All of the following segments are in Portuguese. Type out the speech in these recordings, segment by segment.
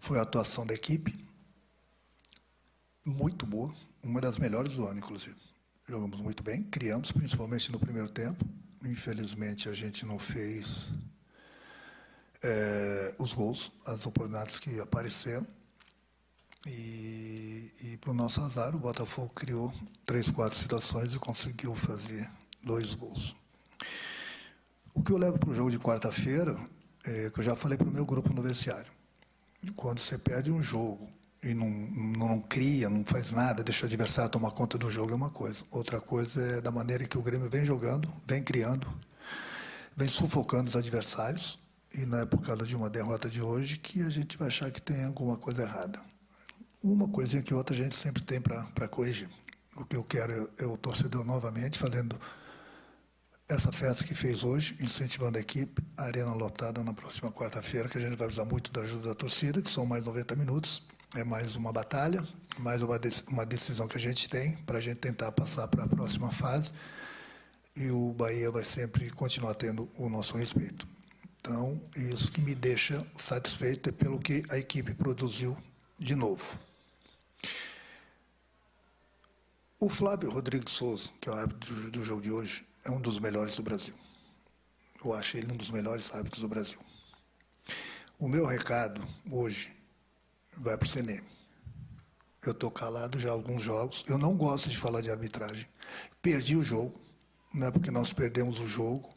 foi a atuação da equipe, muito boa, uma das melhores do ano, inclusive. Jogamos muito bem, criamos, principalmente no primeiro tempo. Infelizmente, a gente não fez os gols, as oportunidades que apareceram. E para o nosso azar, o Botafogo criou 3, 4 situações e conseguiu fazer 2 gols. O que eu levo para o jogo de quarta-feira é que eu já falei para o meu grupo no vestiário. Quando você perde um jogo e não cria, não faz nada, deixa o adversário tomar conta do jogo, é uma coisa. Outra coisa é da maneira que o Grêmio vem jogando, vem criando, vem sufocando os adversários. E não é por causa de uma derrota de hoje que a gente vai achar que tem alguma coisa errada. Uma coisinha que outra a gente sempre tem para corrigir. O que eu quero é o torcedor novamente fazendo essa festa que fez hoje, incentivando a equipe, a arena lotada na próxima quarta-feira, que a gente vai precisar muito da ajuda da torcida, que são mais 90 minutos. É mais uma batalha, mais uma decisão que a gente tem para a gente tentar passar para a próxima fase. E o Bahia vai sempre continuar tendo o nosso respeito. Então, isso que me deixa satisfeito é pelo que a equipe produziu de novo. O Flávio Rodrigues Souza, que é o árbitro do jogo de hoje, é um dos melhores do Brasil. Eu acho ele um dos melhores árbitros do Brasil. O meu recado hoje vai para o CNM. Eu estou calado já há alguns jogos. Eu não gosto de falar de arbitragem. Perdi o jogo. Não é porque nós perdemos o jogo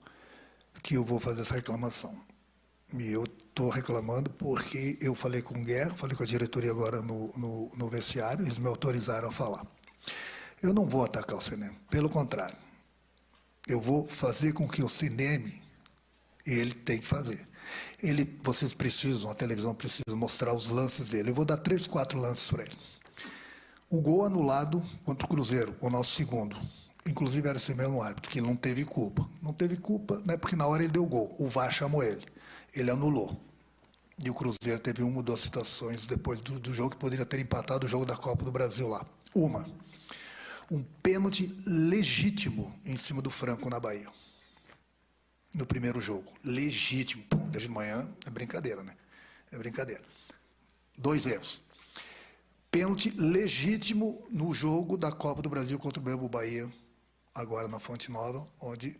que eu vou fazer essa reclamação. E eu estou reclamando porque eu falei com o Guerra, falei com a diretoria agora no vestiário, eles me autorizaram a falar. Eu não vou atacar o CNM, pelo contrário. Eu vou fazer com que o CNM, ele tem que fazer. Vocês precisam, a televisão precisa mostrar os lances dele. Eu vou dar 3, 4 lances para ele. O gol anulado contra o Cruzeiro, o nosso segundo. Inclusive era esse mesmo árbitro, que não teve culpa. Não teve culpa, não é porque na hora ele deu o gol. O VAR chamou ele. Ele anulou. E o Cruzeiro teve uma ou 2 situações depois do jogo que poderia ter empatado o jogo da Copa do Brasil lá. Um pênalti legítimo em cima do Franco na Bahia. No primeiro jogo. Legítimo. Pô, desde manhã é brincadeira, né? É brincadeira. 2 erros. Pênalti legítimo no jogo da Copa do Brasil contra o mesmo Bahia, agora na Fonte Nova, onde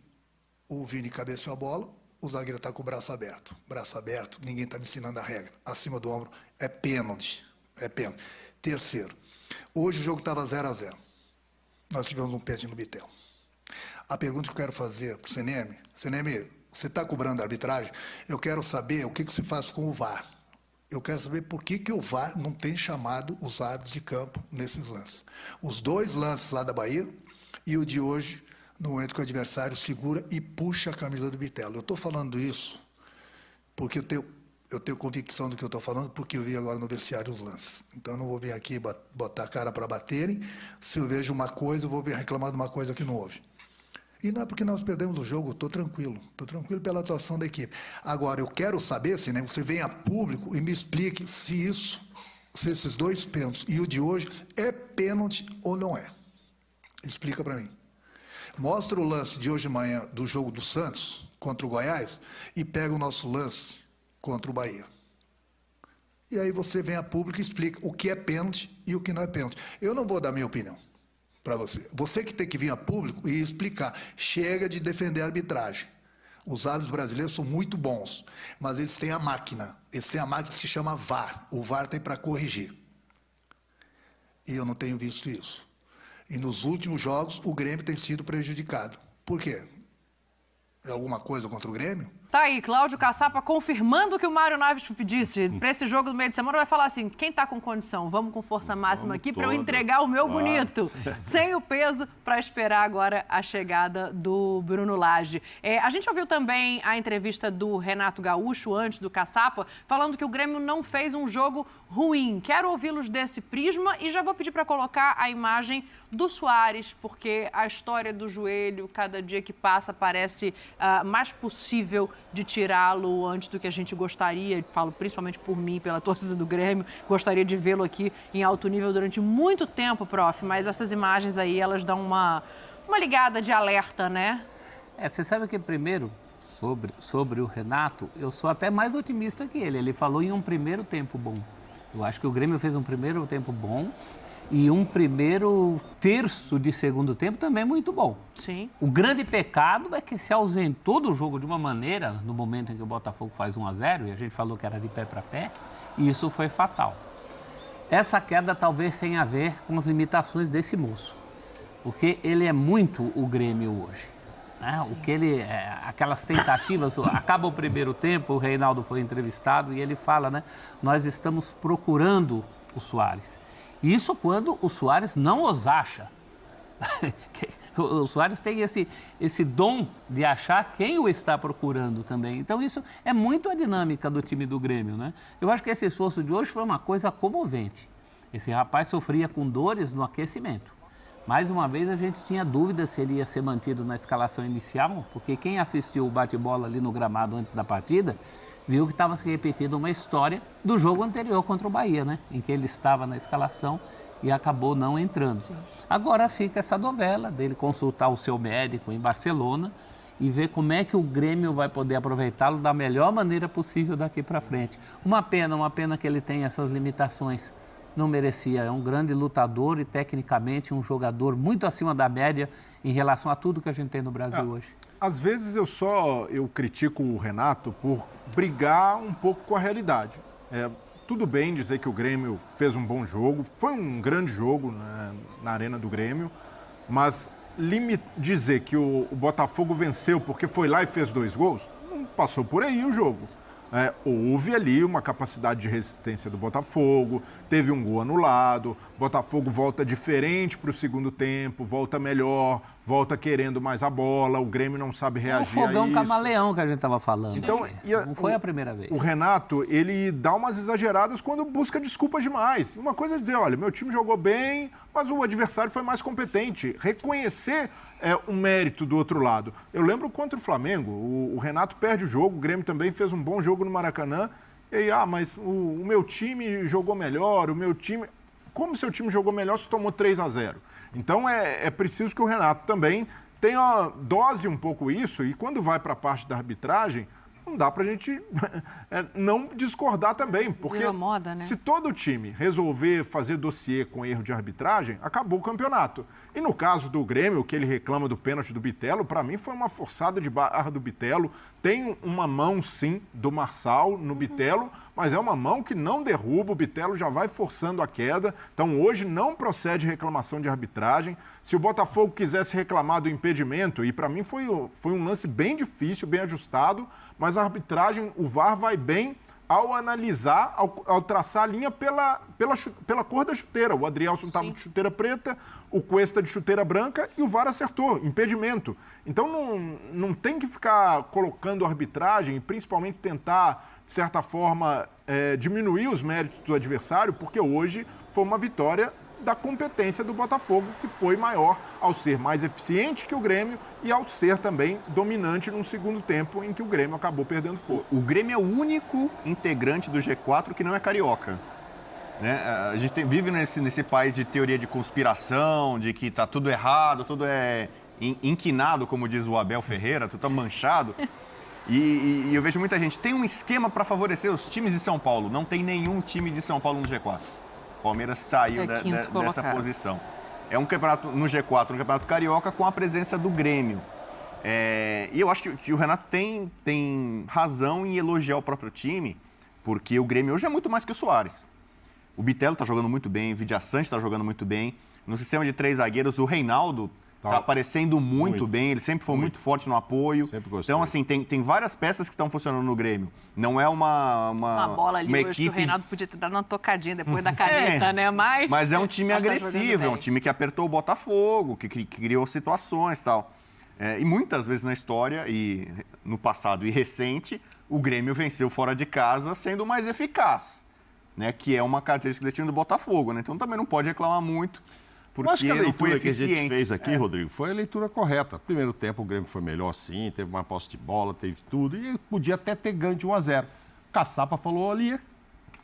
o Vini cabeceou a bola, o zagueiro está com o braço aberto. Braço aberto, ninguém está me ensinando a regra. Acima do ombro, é pênalti. É pênalti. Terceiro, hoje o jogo estava 0-0. Nós tivemos um pênalti no Bitel. A pergunta que eu quero fazer para o CNM, você está cobrando a arbitragem? Eu quero saber o que você faz com o VAR. Eu quero saber por que o VAR não tem chamado os árbitros de campo nesses lances. Os 2 lances lá da Bahia e o de hoje, no momento que o adversário segura e puxa a camisa do Bitelo. Eu estou falando isso porque eu tenho convicção do que eu estou falando, porque eu vi agora no vestiário os lances. Então, eu não vou vir aqui botar a cara para baterem. Se eu vejo uma coisa, eu vou vir reclamar de uma coisa que não houve. E não é porque nós perdemos o jogo, estou tranquilo pela atuação da equipe. Agora, eu quero saber, se você venha a público e me explique se esses 2 pênaltis e o de hoje é pênalti ou não é. Explica para mim. Mostra o lance de hoje de manhã do jogo do Santos contra o Goiás e pega o nosso lance contra o Bahia. E aí você vem a público e explica o que é pênalti e o que não é pênalti. Eu não vou dar minha opinião para você. Você que tem que vir a público e explicar. Chega de defender a arbitragem. Os árbitros brasileiros são muito bons, mas eles têm a máquina. Eles têm a máquina que se chama VAR. O VAR tem para corrigir. E eu não tenho visto isso. E nos últimos jogos, o Grêmio tem sido prejudicado. Por quê? É alguma coisa contra o Grêmio? Tá aí, Cláudio Caçapa confirmando o que o Mário Naves disse. Para esse jogo do meio de semana, vai falar assim, quem tá com condição? Vamos com força máxima aqui para eu entregar o meu bonito. Sem o peso, para esperar agora a chegada do Bruno Lage. A gente ouviu também a entrevista do Renato Gaúcho, antes do Caçapa, falando que o Grêmio não fez um jogo ruim. Quero ouvi-los desse prisma e já vou pedir para colocar a imagem do Soares, porque a história do joelho, cada dia que passa, parece mais possível de tirá-lo antes do que a gente gostaria, falo principalmente por mim, pela torcida do Grêmio, gostaria de vê-lo aqui em alto nível durante muito tempo, prof, mas essas imagens aí, elas dão uma ligada de alerta, né? Você sabe que primeiro, sobre o Renato, eu sou até mais otimista que ele falou em um primeiro tempo bom. Eu acho que o Grêmio fez um primeiro tempo bom e um primeiro terço de segundo tempo também muito bom. Sim. O grande pecado é que se ausentou do jogo de uma maneira, no momento em que o Botafogo faz 1-0, e a gente falou que era de pé para pé, e isso foi fatal. Essa queda talvez tenha a ver com as limitações desse moço, porque ele é muito o Grêmio hoje. Né? O que ele, aquelas tentativas, acaba o primeiro tempo, o Reinaldo foi entrevistado e ele fala, né? Nós estamos procurando o Soares. Isso quando o Soares não os acha. O Soares tem esse dom de achar quem o está procurando também. Então isso é muito a dinâmica do time do Grêmio, né? Eu acho que esse esforço de hoje foi uma coisa comovente. Esse rapaz sofria com dores no aquecimento. Mais uma vez a gente tinha dúvida se ele ia ser mantido na escalação inicial, porque quem assistiu o bate-bola ali no gramado antes da partida, viu que estava se repetindo uma história do jogo anterior contra o Bahia, né? Em que ele estava na escalação e acabou não entrando. Sim. Agora fica essa novela dele consultar o seu médico em Barcelona e ver como é que o Grêmio vai poder aproveitá-lo da melhor maneira possível daqui para frente. Uma pena que ele tenha essas limitações. Não merecia, é um grande lutador e tecnicamente um jogador muito acima da média em relação a tudo que a gente tem no Brasil hoje. Às vezes eu critico o Renato por brigar um pouco com a realidade. Tudo bem dizer que o Grêmio fez um bom jogo, foi um grande jogo, né, na Arena do Grêmio, mas dizer que o Botafogo venceu porque foi lá e fez 2 gols, não passou por aí o jogo. Houve ali uma capacidade de resistência do Botafogo, teve um gol anulado, Botafogo volta diferente para o segundo tempo, volta melhor, volta querendo mais a bola, o Grêmio não sabe reagir a isso. É um fogão camaleão que a gente estava falando. Então, não foi a primeira vez. O Renato, ele dá umas exageradas quando busca desculpas demais. Uma coisa é dizer, olha, meu time jogou bem, mas o adversário foi mais competente. Reconhecer o mérito do outro lado. Eu lembro contra o Flamengo, o Renato perde o jogo, o Grêmio também fez um bom jogo no Maracanã, e aí, mas o meu time jogou melhor, o meu time... Como seu time jogou melhor se tomou 3-0? Então é preciso que o Renato também dose um pouco isso, e quando vai para a parte da arbitragem, não dá para a gente não discordar também, porque moda, né? Se todo time resolver fazer dossiê com erro de arbitragem, acabou o campeonato. E no caso do Grêmio, que ele reclama do pênalti do Bitelo, para mim foi uma forçada de barra do Bitelo. Tem uma mão, sim, do Marçal no Bitelo, mas é uma mão que não derruba, o Bitelo já vai forçando a queda. Então hoje não procede reclamação de arbitragem. Se o Botafogo quisesse reclamar do impedimento, e para mim foi um lance bem difícil, bem ajustado, mas a arbitragem, o VAR vai bem ao analisar, ao traçar a linha pela cor da chuteira. O Adrielson estava de chuteira preta, o Cuesta de chuteira branca e o VAR acertou, impedimento. Então não tem que ficar colocando a arbitragem e principalmente tentar, de certa forma, diminuir os méritos do adversário, porque hoje foi uma vitória da competência do Botafogo, que foi maior ao ser mais eficiente que o Grêmio e ao ser também dominante num segundo tempo em que o Grêmio acabou perdendo fogo. O Grêmio é o único integrante do G4 que não é carioca. Né? A gente vive nesse país de teoria de conspiração, de que está tudo errado, tudo é inquinado, como diz o Abel Ferreira, tudo está manchado. E eu vejo muita gente, tem um esquema para favorecer os times de São Paulo. Não tem nenhum time de São Paulo no G4. O Palmeiras saiu dessa posição. É um campeonato no G4, um campeonato carioca com a presença do Grêmio. E eu acho que o Renato tem razão em elogiar o próprio time, porque o Grêmio hoje é muito mais que o Soares. O Bitelo está jogando muito bem, o Vidiaçante está jogando muito bem. No sistema de 3 zagueiros, o Reinaldo está aparecendo muito bem, ele sempre foi muito forte no apoio. Sempre gostei. Então, assim, tem várias peças que estão funcionando no Grêmio. Não é uma bola ali, hoje que o Reinaldo podia ter dado uma tocadinha depois da caneta, né? Mas é um time agressivo, é um time que apertou o Botafogo, que criou situações e tal. E muitas vezes na história, e no passado e recente, o Grêmio venceu fora de casa sendo mais eficaz, né? Que é uma característica desse time do Botafogo, né? Então também não pode reclamar muito. Eu acho que a leitura que a gente fez aqui, Rodrigo, foi a leitura correta. Primeiro tempo o Grêmio foi melhor sim, teve mais posse de bola, teve tudo, e podia até ter ganho de 1-0. O Caçapa falou ali,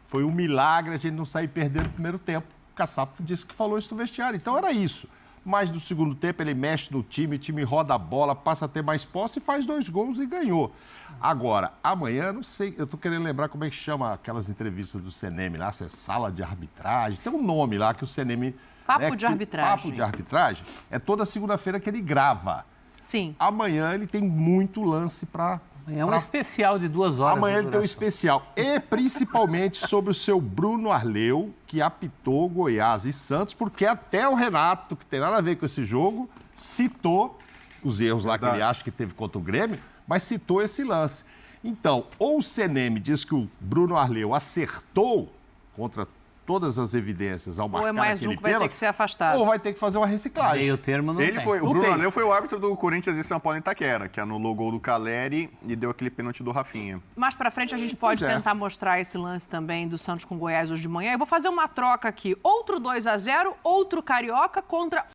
foi um milagre a gente não sair perdendo no primeiro tempo. O Caçapa disse que falou isso no vestiário, então era isso. mas no segundo tempo ele mexe no time, o time roda a bola, passa a ter mais posse e faz 2 gols e ganhou. Agora, amanhã, não sei, eu tô querendo lembrar como é que chama aquelas entrevistas do CNM lá, se é sala de arbitragem, tem um nome lá que o CNM... Papo de arbitragem. Papo de arbitragem é toda segunda-feira que ele grava. Sim. Amanhã ele tem muito lance para... É um especial de 2 horas. Amanhã ele tem um especial. E principalmente sobre o seu Bruno Arleu, que apitou Goiás e Santos, porque até o Renato, que tem nada a ver com esse jogo, citou os erros lá que ele acha que teve contra o Grêmio, mas citou esse lance. Então, ou o CNM diz que o Bruno Arleu acertou contra todas as evidências ao marcar ou é mais aquele um que vai ter que ser afastado. ou vai ter que fazer uma reciclagem. Meio termo não tem. O Bruno Arleu foi o árbitro do Corinthians e São Paulo em Itaquera, que anulou o gol do Caleri e deu aquele pênalti do Rafinha. Mais pra frente a gente pode tentar mostrar esse lance também do Santos com Goiás hoje de manhã. Eu vou fazer uma troca aqui. Outro 2-0, outro Carioca contra